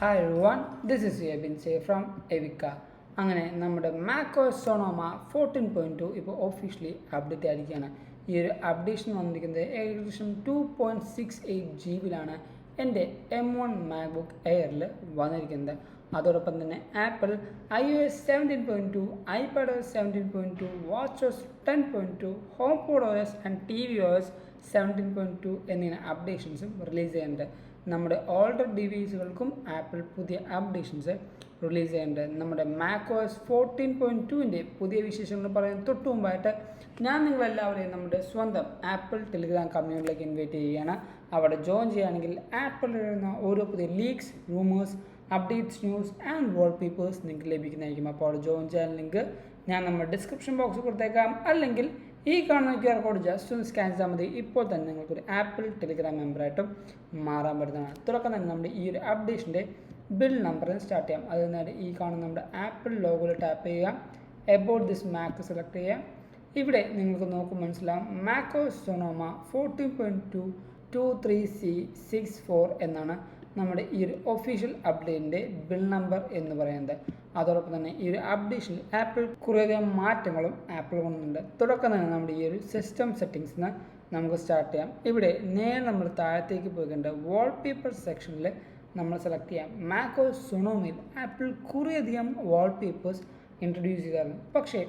Hi everyone, this is Abin from Evika. അങ്ങനെ നമ്മുടെ macOS Sonoma 14.2 ഇപ്പോൾ ഒഫീഷ്യലി അപ്ഡേറ്റ് ആയിരിക്കുകയാണ്. ഈ ഒരു അപ്ഡേഷൻ വന്നിരിക്കുന്നത് ഏകദേശം 2.68 GB എൻ്റെ M1 Macbook Airൽ വന്നിരിക്കുന്നത്. അതോടൊപ്പം തന്നെ apple iOS 17.2, iPadOS 17.2, WatchOS 10.2, HomePodOS and tvOS 17.2 എന്നിങ്ങനെ അപ്ഡേഷൻസും റിലീസ് ചെയ്യുന്നുണ്ട്. നമ്മുടെ ഓൾഡർ ഡിവൈസുകൾക്കും ആപ്പിൾ പുതിയ അപ്ഡേഷൻസ് റിലീസ് ചെയ്യുന്നുണ്ട്. നമ്മുടെ macOS 14.2ൻ്റെ പുതിയ വിശേഷങ്ങൾ പറയാൻ തൊട്ടു മുമ്പായിട്ട് ഞാൻ നിങ്ങളെല്ലാവരെയും നമ്മുടെ സ്വന്തം ആപ്പിൾ ടെലിഗ്രാം കമ്മ്യൂണിറ്റിയിലേക്ക് ഇൻവൈറ്റ് ചെയ്യുകയാണ്. അവിടെ ജോയിൻ ചെയ്യുകയാണെങ്കിൽ ആപ്പിളിൽ വരുന്ന ഓരോ പുതിയ leaks, rumours, updates, news and wallpapers നിങ്ങൾക്ക് ലഭിക്കുന്നതായിരിക്കും. അപ്പോൾ അവിടെ ജോയിൻ ചെയ്യാൻ ലിങ്ക് ഞാൻ നമ്മുടെ ഡിസ്ക്രിപ്ഷൻ ബോക്സിൽ കൊടുത്തേക്കാം, അല്ലെങ്കിൽ ഈ കാണുന്ന QR കോഡ് ജസ്റ്റ് ഒന്ന് സ്കാൻ ചെയ്താൽ മതി. ഇപ്പോൾ തന്നെ നിങ്ങൾക്കൊരു ആപ്പിൾ ടെലിഗ്രാം മെമ്പറായിട്ടും മാറാൻ പറ്റുന്നതാണ്. തുടക്കം തന്നെ നമ്മുടെ ഈ ഒരു അപ്ഡേഷൻ്റെ ബിൽ നമ്പറിൽ സ്റ്റാർട്ട് ചെയ്യാം. അത് നേരെ ഈ കാണുന്ന നമ്മുടെ ആപ്പിൾ ലോഗോയിൽ ടാപ്പ് ചെയ്യുക, എബൌട്ട് ദിസ് മാക്ക് സെലക്ട് ചെയ്യുക. ഇവിടെ നിങ്ങൾക്ക് നോക്കുമ്പോൾ മനസ്സിലാവും macOS Sonoma 14.2 23C64 എന്നാണ് നമ്മുടെ ഈ ഒരു ഒഫീഷ്യൽ അപ്ഡേറ്റിൻ്റെ ബിൽ നമ്പർ എന്ന് പറയുന്നത്. അതോടൊപ്പം തന്നെ ഈ ഒരു അപ്ഡേഷനിൽ ആപ്പിൾ കുറേയധികം മാറ്റങ്ങളും ആപ്പിൾ കൊണ്ടുണ്ട്. തുടക്കം തന്നെ നമ്മുടെ ഈ ഒരു സിസ്റ്റം സെറ്റിങ്സിന് നമുക്ക് സ്റ്റാർട്ട് ചെയ്യാം. ഇവിടെ നേരെ നമ്മൾ താഴത്തേക്ക് പോയിട്ടുണ്ട്. വാൾപേപ്പർ സെക്ഷനിൽ നമ്മൾ സെലക്ട് ചെയ്യാം. macOS Sonoma ആപ്പിൾ കുറേയധികം വാൾപേപ്പേഴ്സ് ഇൻട്രൊഡ്യൂസ് ചെയ്തായിരുന്നു. പക്ഷേ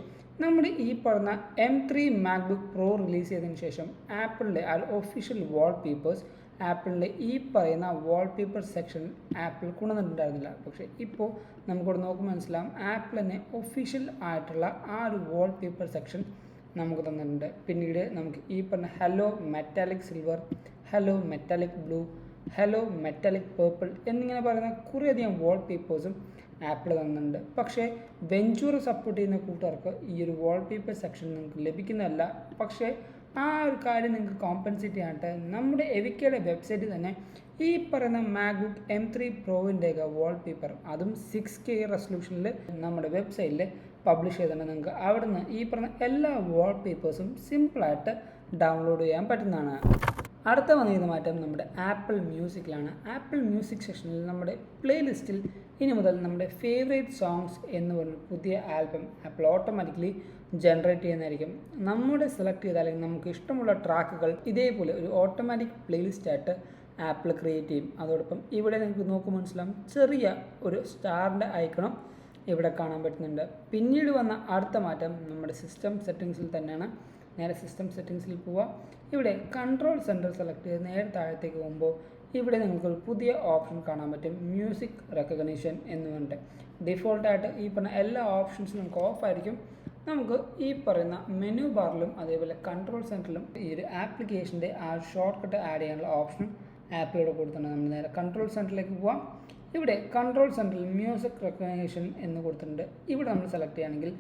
നമ്മുടെ ഈ പറഞ്ഞ M3 Macbook Pro റിലീസ് ചെയ്തതിന് ശേഷം ആപ്പിളിൻ്റെ ആ ഒഫീഷ്യൽ വാൾപേപ്പേഴ്സ് ആപ്പിളിൻ്റെ ഈ പറയുന്ന വാൾപേപ്പർ സെക്ഷൻ ആപ്പിൾ കൊണ്ടുവന്നിട്ടുണ്ടായിരുന്നില്ല. പക്ഷേ ഇപ്പോൾ നമുക്കിവിടെ നോക്കുമ്പോൾ മനസ്സിലാവും ആപ്പിൾ തന്നെ ഒഫീഷ്യൽ ആയിട്ടുള്ള ആ ഒരു വാൾപേപ്പർ സെക്ഷൻ നമുക്ക് തന്നിട്ടുണ്ട്. പിന്നീട് നമുക്ക് ഈ പറഞ്ഞ hello metallic silver, hello metallic blue, hello metallic purple എന്നിങ്ങനെ പറയുന്ന കുറേയധികം വാൾപേപ്പേഴ്സും ആപ്പിൾ തന്നിട്ടുണ്ട്. പക്ഷേ വെഞ്ചൂർ സപ്പോർട്ട് ചെയ്യുന്ന കൂട്ടുകാർക്ക് ഈ ഒരു വാൾപേപ്പർ സെക്ഷൻ നിങ്ങൾക്ക് ലഭിക്കുന്നതല്ല. പക്ഷേ ആ ഒരു കാര്യം നിങ്ങൾക്ക് കോമ്പൻസേറ്റ് ചെയ്യാനായിട്ട് നമ്മുടെ എവിക്കയുടെ വെബ്സൈറ്റിൽ തന്നെ ഈ പറയുന്ന മാക്ബുക്ക് M3 പ്രോവിൻ്റെയൊക്കെ വാൾപേപ്പർ, അതും 6K റെസൊല്യൂഷനിൽ നമ്മുടെ വെബ്സൈറ്റിൽ പബ്ലിഷ് ചെയ്തിട്ടുണ്ട്. നിങ്ങൾക്ക് അവിടെ നിന്ന് ഈ പറഞ്ഞ എല്ലാ വാൾപേപ്പേഴ്സും സിമ്പിളായിട്ട് ഡൗൺലോഡ് ചെയ്യാൻ പറ്റുന്നതാണ്. അടുത്ത വന്നിരുന്ന മാറ്റം നമ്മുടെ ആപ്പിൾ മ്യൂസിക്കിലാണ്. ആപ്പിൾ മ്യൂസിക് സെക്ഷനിൽ നമ്മുടെ പ്ലേലിസ്റ്റിൽ ഇനി മുതൽ നമ്മുടെ ഫേവറേറ്റ് സോങ്സ് എന്ന് പറഞ്ഞ പുതിയ ആൽബം ആപ്പിൾ ഓട്ടോമാറ്റിക്കലി ജനറേറ്റ് ചെയ്യുന്നതായിരിക്കും. നമ്മുടെ സെലക്ട് ചെയ്ത അല്ലെങ്കിൽ നമുക്ക് ഇഷ്ടമുള്ള ട്രാക്കുകൾ ഇതേപോലെ ഒരു ഓട്ടോമാറ്റിക് പ്ലേലിസ്റ്റ് ആയിട്ട് ആപ്പിൾ ക്രിയേറ്റ് ചെയ്യും. അതോടൊപ്പം ഇവിടെ നിങ്ങൾക്ക് നോക്കുമ്പോൾ മനസ്സിലാവും ചെറിയ ഒരു സ്റ്റാറിൻ്റെ ഐക്കണും ഇവിടെ കാണാൻ പറ്റുന്നുണ്ട്. പിന്നീട് വന്ന അടുത്ത മാറ്റം നമ്മുടെ സിസ്റ്റം സെറ്റിങ്സിൽ തന്നെയാണ്. നേരെ സിസ്റ്റം സെറ്റിങ്സിൽ പോവുക. ഇവിടെ കൺട്രോൾ സെൻറ്റർ സെലക്ട് ചെയ്ത് നേരെ താഴത്തേക്ക് പോകുമ്പോൾ ഇവിടെ നിങ്ങൾക്കൊരു പുതിയ ഓപ്ഷൻ കാണാൻ പറ്റും, മ്യൂസിക് റെക്കഗ്നിഷൻ എന്ന് പറഞ്ഞിട്ട്. ഡിഫോൾട്ടായിട്ട് ഈ പറഞ്ഞ എല്ലാ ഓപ്ഷൻസും നമുക്ക് ഓഫായിരിക്കും. നമുക്ക് ഈ പറയുന്ന മെനു ബാറിലും അതേപോലെ കൺട്രോൾ സെൻറ്ററിലും ഈ ഒരു ആപ്ലിക്കേഷൻ്റെ ആ ഷോർട്ട് കട്ട് ആഡ് ചെയ്യാനുള്ള ഓപ്ഷൻ ആപ്പിലൂടെ കൊടുത്തിട്ടുണ്ട്. നമ്മൾ നേരെ കൺട്രോൾ സെൻറ്ററിലേക്ക് പോവാം. ഇവിടെ കൺട്രോൾ സെൻറ്ററിൽ മ്യൂസിക് റെക്കഗ്നേഷൻ എന്ന് കൊടുത്തിട്ടുണ്ട്. ഇവിടെ നമ്മൾ സെലക്ട് ചെയ്യുകയാണെങ്കിൽ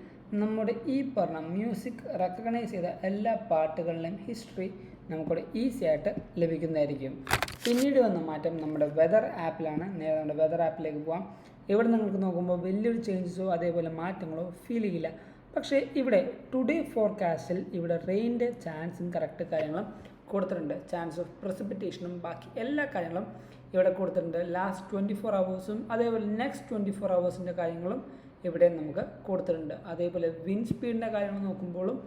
നമ്മുടെ ഈ പറഞ്ഞ മ്യൂസിക് റെക്കഗ്നൈസ് ചെയ്ത എല്ലാ പാട്ടുകളുടെയും ഹിസ്റ്ററി നമുക്കിവിടെ ഈസി ആയിട്ട് ലഭിക്കുന്നതായിരിക്കും. പിന്നീട് വന്ന മാറ്റം നമ്മുടെ വെതർ ആപ്പിലാണ്. നേരെ നമ്മുടെ വെതർ ആപ്പിലേക്ക് പോകാം. ഇവിടെ നിങ്ങൾക്ക് നോക്കുമ്പോൾ വലിയൊരു ചേഞ്ചസോ അതേപോലെ മാറ്റങ്ങളോ ഫീൽ ചെയ്യില്ല. പക്ഷേ ഇവിടെ ടുഡേ ഫോർകാസ്റ്റിൽ ഇവിടെ റെയിൻ്റെ ചാൻസും കറക്റ്റ് കാര്യങ്ങളും കൊടുത്തിട്ടുണ്ട്. ചാൻസ് ഓഫ് പ്രസിപ്പിറ്റേഷനും ബാക്കി എല്ലാ കാര്യങ്ങളും ഇവിടെ കൊടുത്തിട്ടുണ്ട്. ലാസ്റ്റ് 24 hours അതേപോലെ നെക്സ്റ്റ് 24 hours കാര്യങ്ങളും ഇവിടെ നമുക്ക് കൊടുത്തിട്ടുണ്ട്. അതേപോലെ വിൻഡ് സ്പീഡിൻ്റെ കാര്യങ്ങൾ നോക്കുമ്പോഴും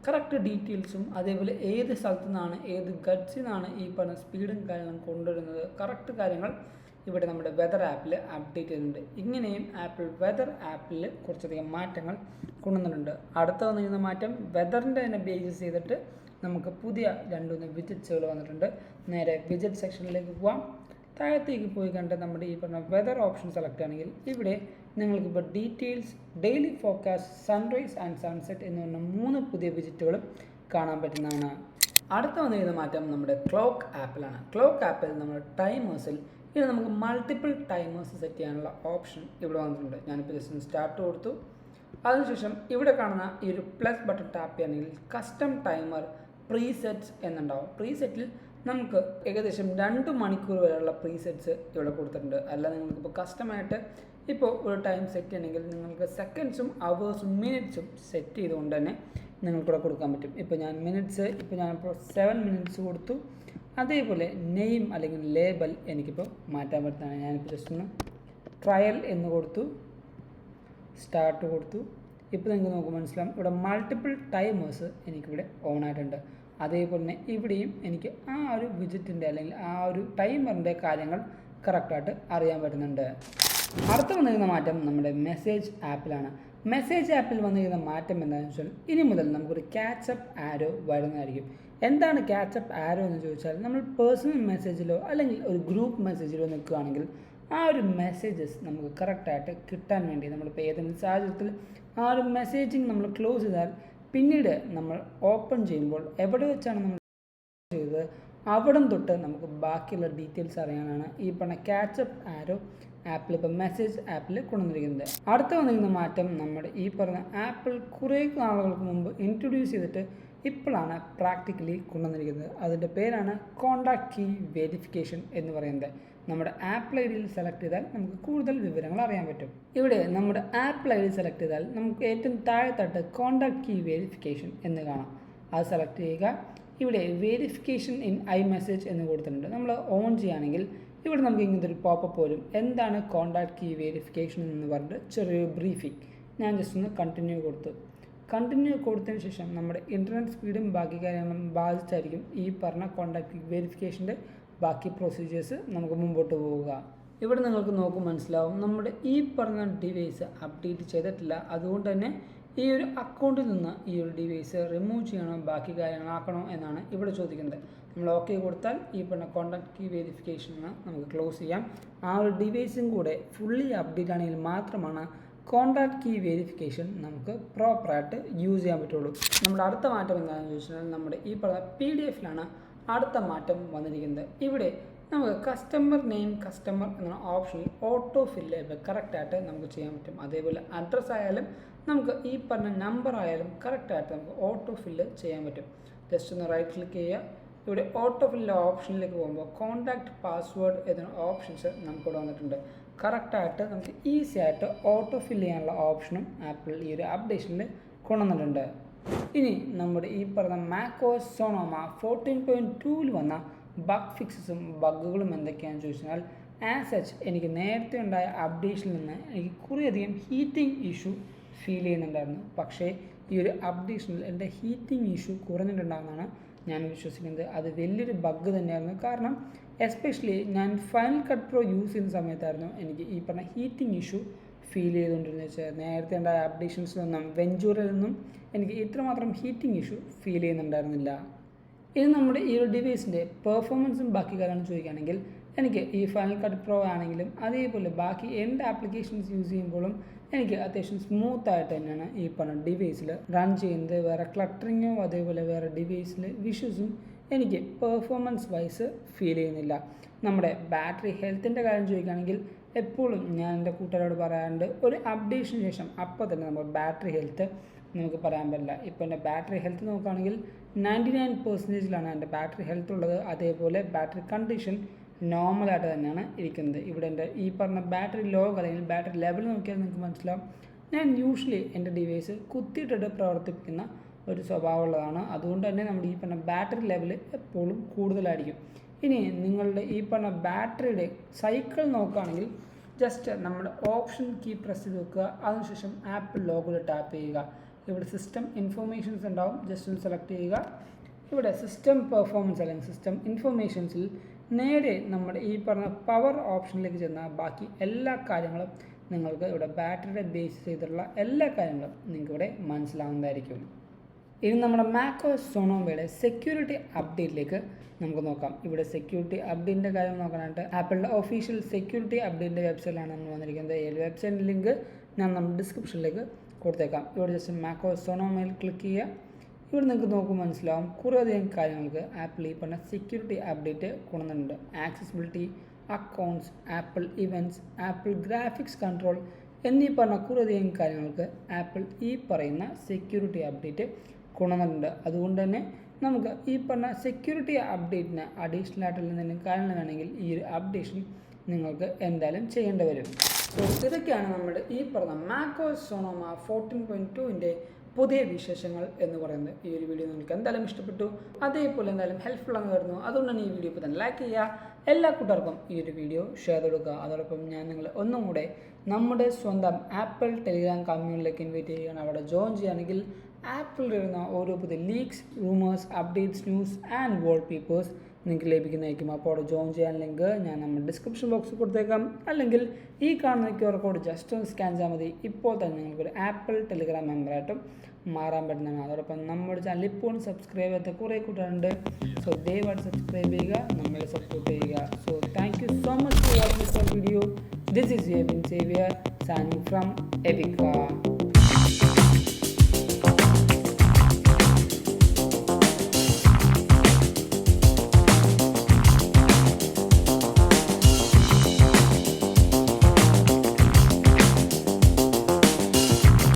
കറക്റ്റ് ഡീറ്റെയിൽസും അതേപോലെ ഏത് സ്ഥലത്തു നിന്നാണ് ഏത് ഗഡ്സിൽ നിന്നാണ് ഈ പറഞ്ഞ സ്പീഡും കാര്യങ്ങളും കൊണ്ടുവരുന്നത് കറക്റ്റ് കാര്യങ്ങൾ ഇവിടെ നമ്മുടെ വെതർ ആപ്പിൽ അപ്ഡേറ്റ് ചെയ്തിട്ടുണ്ട്. ഇങ്ങനെയും ആപ്പിൾ വെതർ ആപ്പിൽ കുറച്ചധികം മാറ്റങ്ങൾ കൊണ്ടുവന്നിട്ടുണ്ട്. അടുത്ത വന്നിരുന്ന മാറ്റം വെതറിൻ്റെ തന്നെ ബേസ് ചെയ്തിട്ട് നമുക്ക് പുതിയ 2-3 വിജറ്റ്സുകൾ വന്നിട്ടുണ്ട്. നേരെ വിജറ്റ് സെക്ഷനിലേക്ക് പോവാം. താഴത്തേക്ക് പോയി കണ്ട് നമ്മുടെ ഈ പറഞ്ഞ വെതർ ഓപ്ഷൻ സെലക്ട് ആണെങ്കിൽ ഇവിടെ നിങ്ങൾക്കിപ്പോൾ details, daily forecast, sunrise and sunset എന്ന് പറഞ്ഞ 3 പുതിയ വിജിറ്റുകളും കാണാൻ പറ്റുന്നതാണ്. അടുത്ത വന്നിരുന്ന മാറ്റം നമ്മുടെ ക്ലോക്ക് ആപ്പിലാണ്. ക്ലോക്ക് ആപ്പിൽ നമ്മുടെ ടൈമേഴ്സിൽ ഇനി നമുക്ക് മൾട്ടിപ്പിൾ ടൈമേഴ്സ് സെറ്റ് ചെയ്യാനുള്ള ഓപ്ഷൻ ഇവിടെ വന്നിട്ടുണ്ട്. ഞാനിപ്പോൾ ജസ്റ്റ് സ്റ്റാർട്ട് കൊടുത്തു. അതിനുശേഷം ഇവിടെ കാണുന്ന ഈ ഒരു പ്ലസ് ബട്ടൺ ടാപ്പ് ചെയ്യുകയാണെങ്കിൽ കസ്റ്റം ടൈമർ പ്രീസെറ്റ്സ് എന്നുണ്ടാവും. പ്രീസെറ്റിൽ നമുക്ക് ഏകദേശം 2 മണിക്കൂർ വരെയുള്ള പ്രീസെറ്റ്സ് ഇവിടെ കൊടുത്തിട്ടുണ്ട്. അല്ല നിങ്ങൾക്കിപ്പോൾ കസ്റ്റമായിട്ട് ഇപ്പോൾ ഒരു ടൈം സെറ്റ് ചെയ്യണമെങ്കിൽ നിങ്ങൾക്ക് സെക്കൻഡ്സും അവേഴ്സും മിനിറ്റ്സും സെറ്റ് ചെയ്തുകൊണ്ട് തന്നെ നിങ്ങൾക്കിവിടെ കൊടുക്കാൻ പറ്റും. ഇപ്പോൾ ഞാൻ മിനിറ്റ്സ് ഞാനിപ്പോൾ 7 minutes കൊടുത്തു. അതേപോലെ നെയിം അല്ലെങ്കിൽ ലേബൽ എനിക്കിപ്പോൾ മാറ്റാൻ പറ്റുന്നതാണ്. ഞാനിപ്പോൾ ജസ്റ്റ് ഒന്ന് ട്രയൽ എന്ന് കൊടുത്തു, സ്റ്റാർട്ട് കൊടുത്തു. ഇപ്പോൾ നിങ്ങൾക്ക് നോക്കുമ്പോൾ മനസ്സിലാവും ഇവിടെ മൾട്ടിപ്പിൾ ടൈമേഴ്സ് എനിക്കിവിടെ ഓൺ ആയിട്ടുണ്ട്. അതേപോലെ തന്നെ ഇവിടെയും എനിക്ക് ആ ഒരു വിജിറ്റിൻ്റെ അല്ലെങ്കിൽ ആ ഒരു ടൈമറിൻ്റെ കാര്യങ്ങൾ കറക്റ്റായിട്ട് അറിയാൻ പറ്റുന്നുണ്ട്. അടുത്ത വന്നിരിക്കുന്ന മാറ്റം നമ്മുടെ മെസ്സേജ് ആപ്പിലാണ്. മെസ്സേജ് ആപ്പിൽ വന്നിരിക്കുന്ന മാറ്റം എന്താണെന്ന് വെച്ചാൽ ഇനി മുതൽ നമുക്കൊരു ക്യാച്ചപ്പ് ആരോ വരുന്നതായിരിക്കും. എന്താണ് ക്യാച്ചപ്പ് ആരോ എന്ന് ചോദിച്ചാൽ, നമ്മൾ പേഴ്സണൽ മെസ്സേജിലോ അല്ലെങ്കിൽ ഒരു ഗ്രൂപ്പ് മെസ്സേജിലോ നിൽക്കുകയാണെങ്കിൽ ആ ഒരു മെസ്സേജസ് നമുക്ക് കറക്റ്റായിട്ട് കിട്ടാൻ വേണ്ടി നമ്മളിപ്പോൾ ഏതെങ്കിലും സാഹചര്യത്തിൽ ആ ഒരു മെസ്സേജിങ് നമ്മൾ ക്ലോസ് ചെയ്താൽ പിന്നീട് നമ്മൾ ഓപ്പൺ ചെയ്യുമ്പോൾ എവിടെ വെച്ചാണ് നമ്മൾ ചെയ്തത് അവിടം തൊട്ട് നമുക്ക് ബാക്കിയുള്ള ഡീറ്റെയിൽസ് അറിയാനാണ് ഈ പറഞ്ഞ ക്യാച്ചപ്പ് ആരോ ആപ്പിൽ ഇപ്പോൾ മെസ്സേജ് ആപ്പിൽ കൊണ്ടുവന്നിരിക്കുന്നത്. അടുത്ത വന്നിരിക്കുന്ന മാറ്റം നമ്മുടെ ഈ പറഞ്ഞ ആപ്പിൾ കുറേ നാളുകൾക്ക് മുമ്പ് ഇൻട്രൊഡ്യൂസ് ചെയ്തിട്ട് ഇപ്പോഴാണ് പ്രാക്ടിക്കലി കൊണ്ടുവന്നിരിക്കുന്നത്. അതിൻ്റെ പേരാണ് കോണ്ടാക്ട് കീ വെരിഫിക്കേഷൻ എന്ന് പറയുന്നത്. നമ്മുടെ ആപ്പിൾ ഐ ഡിയിൽ സെലക്ട് ചെയ്താൽ നമുക്ക് കൂടുതൽ വിവരങ്ങൾ അറിയാൻ പറ്റും. ഇവിടെ നമ്മുടെ ആപ്പിൾ ഐ ഡി സെലക്ട് ചെയ്താൽ നമുക്ക് ഏറ്റവും താഴെത്തട്ട് കോണ്ടാക്ട് കീ വെരിഫിക്കേഷൻ എന്ന് കാണാം. അത് സെലക്ട് ചെയ്യുക. ഇവിടെ വെരിഫിക്കേഷൻ ഇൻ ഐ മെസ്സേജ് എന്ന് കൊടുത്തിട്ടുണ്ട്. നമ്മൾ ഓൺ ചെയ്യുകയാണെങ്കിൽ ഇവിടെ നമുക്ക് ഇങ്ങനത്തെ ഒരു പോപ്പപ്പ് വരും. എന്താണ് കോണ്ടാക്ട് കീ വെരിഫിക്കേഷൻ എന്ന് പറഞ്ഞിട്ട് ചെറിയൊരു ബ്രീഫിംഗ്. ഞാൻ ജസ്റ്റ് ഒന്ന് കണ്ടിന്യൂ കൊടുത്തു. കണ്ടിന്യൂ കൊടുത്തതിന് ശേഷം നമ്മുടെ ഇൻ്റർനെറ്റ് സ്പീഡും ബാക്കി കാര്യങ്ങളും ബാധിച്ചായിരിക്കും ഈ പറഞ്ഞ കോണ്ടാക്ട് കീ വെരിഫിക്കേഷൻ്റെ ബാക്കി പ്രൊസീജിയേഴ്സ് നമുക്ക് മുമ്പോട്ട് പോവുക. ഇവിടെ നിങ്ങൾക്ക് നോക്കും മനസ്സിലാവും നമ്മുടെ ഈ പറഞ്ഞ ഡിവൈസ് അപ്ഡേറ്റ് ചെയ്തിട്ടില്ല. അതുകൊണ്ട് തന്നെ ഈ ഒരു അക്കൗണ്ടിൽ നിന്ന് ഈ ഒരു ഡിവൈസ് റിമൂവ് ചെയ്യണോ ബാക്കി കാര്യങ്ങളാക്കണോ എന്നാണ് ഇവിടെ ചോദിക്കുന്നത്. നമ്മൾ ഓക്കെ കൊടുത്താൽ ഈ പറഞ്ഞ കോണ്ടാക്ട് കീ വെരിഫിക്കേഷൻ നമുക്ക് ക്ലോസ് ചെയ്യാം. ആ ഒരു ഡിവൈസും കൂടെ ഫുള്ളി അപ്ഡേറ്റ് ആണെങ്കിൽ മാത്രമാണ് കോണ്ടാക്ട് കീ വെരിഫിക്കേഷൻ നമുക്ക് പ്രോപ്പറായിട്ട് യൂസ് ചെയ്യാൻ പറ്റുള്ളൂ. നമ്മുടെ അടുത്ത മാറ്റം എന്താണെന്ന് ചോദിച്ചാൽ നമ്മുടെ ഈ പറഞ്ഞ PDF-ലാണ് അടുത്ത മാറ്റം വന്നിരിക്കുന്നത്. ഇവിടെ നമുക്ക് കസ്റ്റമർ നെയിം കസ്റ്റമർ എന്ന ഓപ്ഷനിൽ ഓട്ടോ ഫില്ല് കറക്റ്റായിട്ട് നമുക്ക് ചെയ്യാൻ പറ്റും. അതേപോലെ അഡ്രസ്സ് ആയാലും നമുക്ക് ഈ പറഞ്ഞ നമ്പർ ആയാലും കറക്റ്റായിട്ട് നമുക്ക് ഓട്ടോ ഫില്ല് ചെയ്യാൻ പറ്റും. ജസ്റ്റ് ഒന്ന് റൈറ്റ് ക്ലിക്ക് ചെയ്യുക. ഇവിടെ ഓട്ടോ ഫില്ല് ഓപ്ഷനിലേക്ക് പോകുമ്പോൾ കോണ്ടാക്ട് പാസ്വേഡ് എന്ന ഓപ്ഷൻസ് നമുക്കിവിടെ വന്നിട്ടുണ്ട്. കറക്റ്റായിട്ട് നമുക്ക് ഈസി ആയിട്ട് ഓട്ടോ ഫില്ല് ചെയ്യാനുള്ള ഓപ്ഷനും ആപ്പിൾ ഈ ഒരു അപ്ഡേഷനിൽ കൊണ്ടുവന്നിട്ടുണ്ട്. ഇനി നമ്മുടെ ഈ പറഞ്ഞ macOS Sonoma 14.2 വന്ന ബഗ് ഫിക്സസും ബഗ്ഗുകളും എന്തൊക്കെയാണെന്ന് ചോദിച്ചാൽ, ആസ് സച്ച് എനിക്ക് നേരത്തെ ഉണ്ടായ അപ്ഡേഷനിൽ നിന്ന് എനിക്ക് കുറേയധികം ഹീറ്റിംഗ് ഇഷ്യൂ ഫീൽ ചെയ്യുന്നുണ്ടായിരുന്നു. പക്ഷേ ഈ ഒരു അപ്ഡേഷനിൽ എൻ്റെ ഹീറ്റിംഗ് ഇഷ്യൂ കുറഞ്ഞിട്ടുണ്ടാകുന്നതാണ് ഞാൻ വിശ്വസിക്കുന്നത്. അത് വലിയൊരു ബഗ് തന്നെയായിരുന്നു. കാരണം എസ്പെഷ്യലി ഞാൻ ഫൈനൽ കട്ട് പ്രോ യൂസ് ചെയ്യുന്ന സമയത്തായിരുന്നു എനിക്ക് ഈ പറഞ്ഞ ഹീറ്റിംഗ് ഇഷ്യൂ ഫീൽ ചെയ്തുകൊണ്ടിരുന്നത്. വെച്ചാൽ നേരത്തെ ഉണ്ടായ അപ്ഡേഷൻസിലൊന്നും വെഞ്ചൂറിലൊന്നും എനിക്ക് ഇത്രമാത്രം ഹീറ്റിംഗ് ഇഷ്യൂ ഫീൽ ചെയ്യുന്നുണ്ടായിരുന്നില്ല. ഇനി നമ്മുടെ ഈ ഒരു ഡിവൈസിൻ്റെ പെർഫോമൻസും ബാക്കി കാര്യങ്ങളും ചോദിക്കുകയാണെങ്കിൽ എനിക്ക് ഈ ഫൈനൽ കട്ട് പ്രോ ആണെങ്കിലും അതേപോലെ ബാക്കി എൻ്റെ ആപ്ലിക്കേഷൻസ് യൂസ് ചെയ്യുമ്പോഴും എനിക്ക് അത്യാവശ്യം സ്മൂത്തായിട്ട് തന്നെയാണ് ഈ പറഞ്ഞ ഡിവൈസിൽ റൺ ചെയ്യുന്നത്. വേറെ ക്ലട്ടറിങ്ങോ അതേപോലെ വേറെ ഡിവൈസിൽ വിഷ്യൂസും എനിക്ക് പെർഫോമൻസ് വൈസ് ഫീൽ ചെയ്യുന്നില്ല. നമ്മുടെ ബാറ്ററി ഹെൽത്തിൻ്റെ കാര്യം ചോദിക്കുകയാണെങ്കിൽ എപ്പോഴും ഞാൻ എൻ്റെ കൂട്ടുകാരോട് പറയാറുണ്ട്, ഒരു അപ്ഡേഷന് ശേഷം അപ്പോൾ തന്നെ നമ്മൾ ബാറ്ററി ഹെൽത്ത് നമുക്ക് പറയാൻ പറ്റില്ല. ഇപ്പോൾ എൻ്റെ ബാറ്ററി ഹെൽത്ത് നോക്കുകയാണെങ്കിൽ 99% എൻ്റെ ബാറ്ററി ഹെൽത്ത് ഉള്ളത്. അതേപോലെ ബാറ്ററി കണ്ടീഷൻ നോർമലായിട്ട് തന്നെയാണ് ഇരിക്കുന്നത്. ഇവിടെ എൻ്റെ ഈ പറഞ്ഞ ബാറ്ററി ലോഗ് അല്ലെങ്കിൽ ബാറ്ററി ലെവൽ നോക്കിയാൽ നിങ്ങൾക്ക് മനസ്സിലാവും. ഞാൻ യൂഷ്വലി എൻ്റെ ഡിവൈസ് കുത്തിയിട്ടിട്ട് പ്രവർത്തിപ്പിക്കുന്ന ഒരു സ്വഭാവമുള്ളതാണ്. അതുകൊണ്ട് തന്നെ നമ്മുടെ ഈ പറഞ്ഞ ബാറ്ററി ലെവൽ എപ്പോഴും കൂടുതലായിരിക്കും. ഇനി നിങ്ങളുടെ ഈ പറഞ്ഞ ബാറ്ററിയുടെ സൈക്കിൾ നോക്കുകയാണെങ്കിൽ ജസ്റ്റ് നമ്മുടെ ഓപ്ഷൻ കീ പ്രസ് ചെയ്ത് വെക്കുക. അതിനുശേഷം ആപ്പിൾ ലോഗോയിൽ ടാപ്പ് ചെയ്യുക. ഇവിടെ സിസ്റ്റം ഇൻഫോർമേഷൻസ് ഉണ്ടാവും. ജസ്റ്റ് ഒന്ന് സെലക്ട് ചെയ്യുക. ഇവിടെ സിസ്റ്റം പെർഫോമൻസ് അല്ലെങ്കിൽ സിസ്റ്റം ഇൻഫോർമേഷൻസിൽ നേരെ നമ്മുടെ ഈ പറഞ്ഞ പവർ ഓപ്ഷനിലേക്ക് ചെന്നാൽ ബാക്കി എല്ലാ കാര്യങ്ങളും നിങ്ങൾക്ക് ഇവിടെ ബാറ്ററിയുടെ ബേസ് ചെയ്തിട്ടുള്ള എല്ലാ കാര്യങ്ങളും നിങ്ങൾക്ക് ഇവിടെ മനസ്സിലാവുന്നതായിരിക്കും. ഇനി നമ്മുടെ macOS Sonoma'യുടെ സെക്യൂരിറ്റി അപ്ഡേറ്റിലേക്ക് നമുക്ക് നോക്കാം. ഇവിടെ സെക്യൂരിറ്റി അപ്ഡേറ്റിൻ്റെ കാര്യം നോക്കാനായിട്ട് ആപ്പിളിൻ്റെ ഒഫീഷ്യൽ സെക്യൂരിറ്റി അപ്ഡേറ്റിൻ്റെ വെബ്സൈറ്റിലാണ് നമ്മൾ വന്നിരിക്കുന്നത്. ഈ വെബ്സൈറ്റിൻ്റെ ലിങ്ക് ഞാൻ നമ്മുടെ ഡിസ്ക്രിപ്ഷനിലേക്ക് കൊടുത്തേക്കാം. ഇവിടെ ജസ്റ്റ് macOS Sonoma'യിൽ ക്ലിക്ക് ചെയ്യുക. ഇവിടെ നിങ്ങൾക്ക് നോക്കുമ്പോൾ മനസ്സിലാവും കുറേയധികം കാര്യങ്ങൾക്ക് ആപ്പിൾ ഈ പറഞ്ഞ സെക്യൂരിറ്റി അപ്ഡേറ്റ് കൊണ്ടുവന്നിട്ടുണ്ട്. Accessibility, accounts, apple events, apple graphics control എന്നീ പറഞ്ഞ കുറേയധികം കാര്യങ്ങൾക്ക് ആപ്പിൾ ഈ പറയുന്ന സെക്യൂരിറ്റി അപ്ഡേറ്റ് കൊണ്ടുവന്നിട്ടുണ്ട്. അതുകൊണ്ട് തന്നെ നമുക്ക് ഈ പറഞ്ഞ സെക്യൂരിറ്റി അപ്ഡേറ്റിന് അഡീഷണൽ ആയിട്ടുള്ള എന്തെങ്കിലും കാര്യങ്ങൾ വേണമെങ്കിൽ ഈ ഒരു അപ്ഡേഷൻ നിങ്ങൾക്ക് എന്തായാലും ചെയ്യേണ്ടി വരും. സോ ഇതൊക്കെയാണ് നമ്മുടെ ഈ പറഞ്ഞ macOS Sonoma 14.2ൻ്റെ പുതിയ വിശേഷങ്ങൾ എന്ന് പറയുന്നത്. ഈ ഒരു വീഡിയോ നിങ്ങൾക്ക് എന്തായാലും ഇഷ്ടപ്പെട്ടു, അതേപോലെ എന്തായാലും ഹെൽപ്ഫുൾ ആണെന്ന് വരുന്നു. അതുകൊണ്ടാണ് ഈ വീഡിയോ ഇപ്പോൾ തന്നെ ലൈക്ക് ചെയ്യുക, എല്ലാ കൂട്ടുകാർക്കും ഈ ഒരു വീഡിയോ ഷെയർ കൊടുക്കുക. അതോടൊപ്പം ഞാൻ നിങ്ങളെ ഒന്നും കൂടെ നമ്മുടെ സ്വന്തം ആപ്പിൾ ടെലിഗ്രാം കമ്മ്യൂണിറ്റിയിലേക്ക് ഇൻവൈറ്റ് ചെയ്യുകയാണ്. അവിടെ ജോയിൻ ചെയ്യുകയാണെങ്കിൽ ആപ്പിളിൽ വരുന്ന ഓരോ പുതിയ leaks, rumours, updates, news and wall papers നിങ്ങൾക്ക് ലഭിക്കുന്നതായിരിക്കും. അപ്പോൾ അവിടെ ജോയിൻ ചെയ്യാൻ ലിങ്ക് ഞാൻ നമ്മുടെ ഡിസ്ക്രിപ്ഷൻ ബോക്സിൽ കൊടുത്തേക്കാം, അല്ലെങ്കിൽ ഈ കാണുന്ന QR കോഡ് ജസ്റ്റ് ഒന്ന് സ്കാൻ ചെയ്താൽ മതി. ഇപ്പോൾ തന്നെ നിങ്ങൾക്കൊരു ആപ്പിൾ ടെലിഗ്രാം മെമ്പറായിട്ടും മാറാൻ പറ്റുന്നതാണ്. അതോടൊപ്പം നമ്മുടെ ചാനൽ ഇപ്പോൾ സബ്സ്ക്രൈബ് ചെയ്ത കുറേ കൂട്ടുകാരുണ്ട്. സോ ദയവായിട്ട് സബ്സ്ക്രൈബ് ചെയ്യുക, നമ്മളെ സപ്പോർട്ട് ചെയ്യുക. So thank you so much for watching this video. This is Abin Xavier signing from Abin.